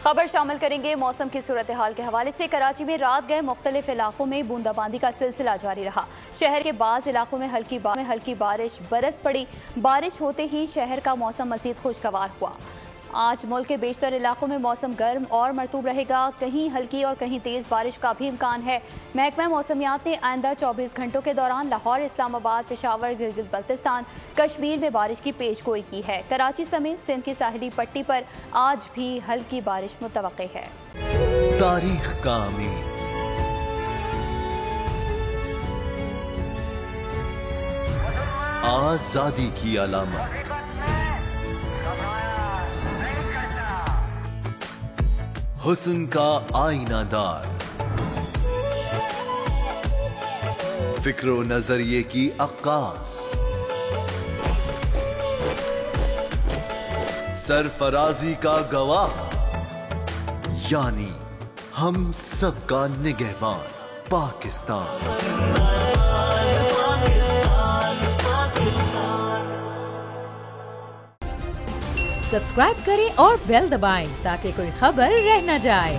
खबर शामिल करेंगे मौसम की सूरत हाल के हवाले से। कराची में रात गए मुख्तलिफ इलाकों में बूंदाबांदी का सिलसिला जारी रहा। शहर के बाज़ इलाकों में हल्की बारिश बरस पड़ी। बारिश होते ही शहर का मौसम मज़ीद खुशगवार हुआ। आज मुल्क के बेशतर इलाकों में मौसम गर्म और मरतूब रहेगा। कहीं हल्की और कहीं तेज़ बारिश का भी इम्कान है। महकमा मौसमियात ने आइंदा 24 घंटों के दौरान लाहौर, इस्लामाबाद, पेशावर, गिलगित बल्तिस्तान, कश्मीर में बारिश की पेशगोई की है। कराची समेत सिंध की साहिली पट्टी पर आज भी हल्की बारिश मुतवक्के है। तारीख का अमीर, आजादी की अलामत, हुस्न का आईनादार, फिक्रो नजरिए की अक्कास, सरफराजी का गवाह, यानी हम सबका निगहबान पाकिस्तान। सब्सक्राइब करें और बेल दबाएं ताकि कोई खबर रह न जाए।